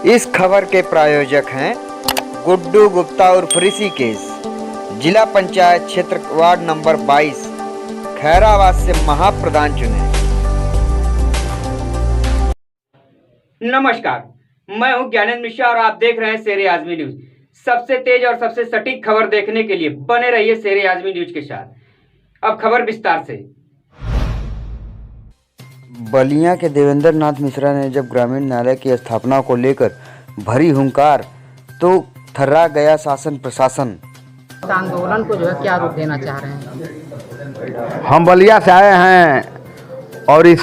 इस खबर के प्रायोजक हैं गुड्डू गुप्ता और ऋषिकेश, जिला पंचायत क्षेत्र वार्ड नंबर 22, खैराबाद से महाप्रधान चुने। नमस्कार, मैं हूं ज्ञानेंद्र मिश्रा और आप देख रहे हैं शेर आजमी न्यूज। सबसे तेज और सबसे सटीक खबर देखने के लिए बने रहिए शेर आजमी न्यूज के साथ। अब खबर विस्तार से। बलिया के देवेंद्र नाथ मिश्रा ने जब ग्रामीण न्यायालय की स्थापना को लेकर भरी हुंकार तो थर्रा गया शासन प्रशासन। आंदोलन को जो है क्या रूप देना चाह रहे हैं? हम बलिया से आए हैं और इस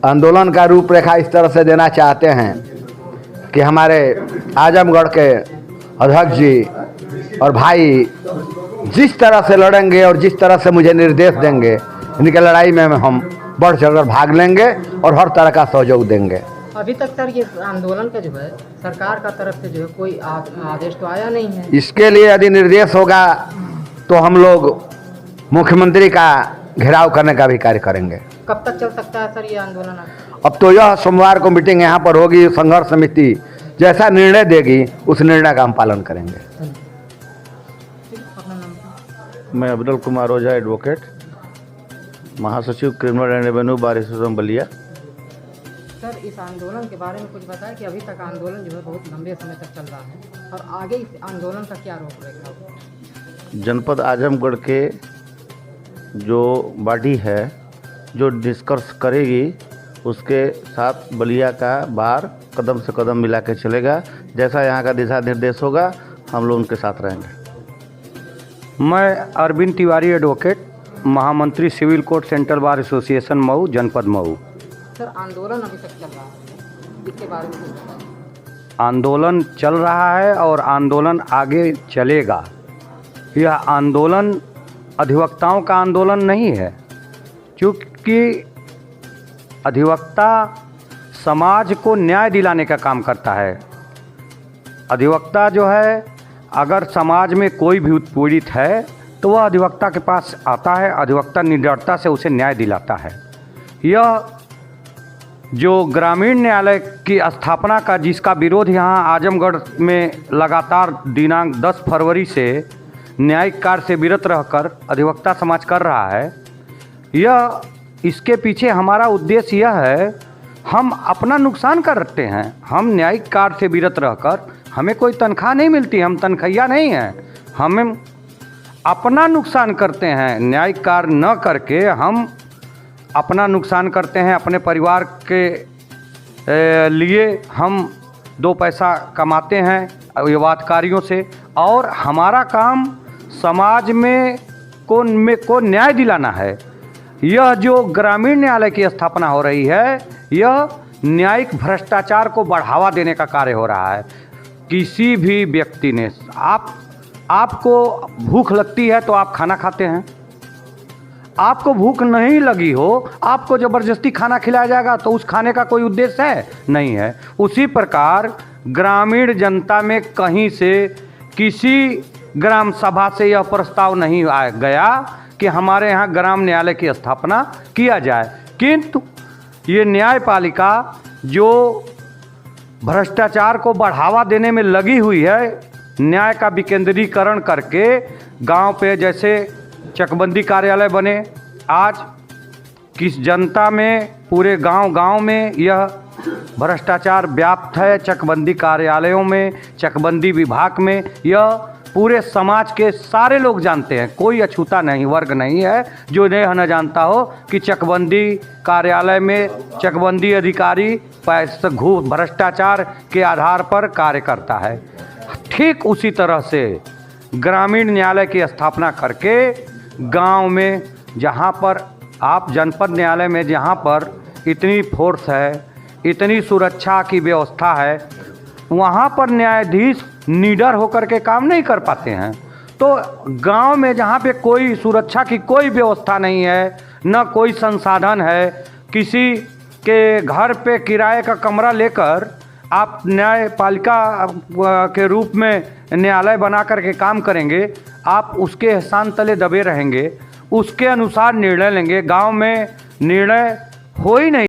आंदोलन का रूपरेखा इस तरह से देना चाहते हैं कि हमारे आजमगढ़ के अध्यक्ष जी और भाई जिस तरह से लड़ेंगे और जिस तरह से मुझे निर्देश देंगे, इनकी लड़ाई में हम बढ़ चढ़कर भाग लेंगे और हर तरह का सहयोग देंगे। अभी तक सर ये आंदोलन का जो है सरकार का तरफ से जो है कोई आदेश तो आया नहीं है। इसके लिए यदि निर्देश होगा तो हम लोग मुख्यमंत्री का घेराव करने का भी कार्य करेंगे। कब तक चल सकता है सर ये आंदोलन? अब तो यह सोमवार को मीटिंग यहाँ पर होगी, संघर्ष समिति जैसा निर्णय देगी उस निर्णय का हम पालन करेंगे। मैं अब्दुल कुमार ओझा, एडवोकेट, महासचिव criminal and revenue bar association Ballia. Sir इस आंदोलन के बारे में कुछ बताएं कि अभी तक आंदोलन जो है बहुत लंबे समय तक चल रहा है और आगे इस आंदोलन का क्या रूपरेखा? जनपद आजमगढ़ के जो बॉडी है जो निष्कर्ष करेगी उसके साथ बलिया का बार कदम से कदम मिला के चलेगा। जैसा यहाँ का दिशा निर्देश होगा हम लोग उनके साथ रहेंगे। मैं अरविंद तिवारी, एडवोकेट, महामंत्री civil court central bar association Mau, जनपद मऊ। सर आंदोलन अभी तक चल रहा है, इसके बारे में कुछ बताएं। आंदोलन चल रहा है और आंदोलन आगे चलेगा। यह आंदोलन अधिवक्ताओं का आंदोलन नहीं है, क्योंकि अधिवक्ता समाज को न्याय दिलाने का काम करता है। अधिवक्ता जो है, अगर समाज में कोई भी पीड़ित है तो वह अधिवक्ता के पास आता है, अधिवक्ता निडरता से उसे न्याय दिलाता है। यह जो ग्रामीण न्यायालय की स्थापना का जिसका विरोध यहाँ आजमगढ़ में लगातार दिनांक 10 फरवरी से न्यायिक कार्य से विरत रहकर अधिवक्ता समाज कर रहा है, यह इसके पीछे हमारा उद्देश्य यह है, हम अपना नुकसान करते हैं। हम न्यायिक कार्य से विरत रहकर हमें कोई तनख्वाह नहीं मिलती, हम तनख्वाह नहीं हैं, हम अपना नुकसान करते हैं। न्यायिक कार्य न करके हम अपना नुकसान करते हैं, अपने परिवार के लिए हम 2 पैसा कमाते हैं विवादकारियों से, और हमारा काम समाज में को न्याय दिलाना है। यह जो ग्रामीण न्यायालय की स्थापना हो रही है, यह न्यायिक भ्रष्टाचार को बढ़ावा देने का कार्य हो रहा है। किसी भी व्यक्ति ने आपको भूख लगती है तो आप खाना खाते हैं, आपको भूख नहीं लगी हो, आपको ज़बरदस्ती खाना खिलाया जाएगा तो उस खाने का कोई उद्देश्य है? नहीं है। उसी प्रकार ग्रामीण जनता में कहीं से किसी ग्राम सभा से यह प्रस्ताव नहीं आ गया कि हमारे यहाँ ग्राम न्यायालय की स्थापना किया जाए, किंतु ये न्यायपालिका जो भ्रष्टाचार को बढ़ावा देने में लगी हुई है, न्याय का विकेंद्रीकरण करके गांव पे जैसे चकबंदी कार्यालय बने, आज किस जनता में पूरे गांव में यह भ्रष्टाचार व्याप्त है। चकबंदी कार्यालयों में, चकबंदी विभाग में यह पूरे समाज के सारे लोग जानते हैं। कोई अछूता नहीं वर्ग नहीं है जो न जानता हो कि चकबंदी कार्यालय में चकबंदी अधिकारी पैसे घूस भ्रष्टाचार के आधार पर कार्य करता है। ठीक उसी तरह से ग्रामीण न्यायालय की स्थापना करके गांव में, जहां पर आप जनपद न्यायालय में जहां पर इतनी फोर्स है, इतनी सुरक्षा की व्यवस्था है, वहां पर न्यायाधीश निडर होकर के काम नहीं कर पाते हैं। तो गांव में जहां पे कोई सुरक्षा की कोई व्यवस्था नहीं है, न कोई संसाधन है, किसी के घर पे किराए का कमरा लेकर आप न्यायपालिका के रूप में न्यायालय बना करके काम करेंगे, आप उसके एहसान तले दबे रहेंगे, उसके अनुसार निर्णय लेंगे। गांव में निर्णय हो ही नहीं।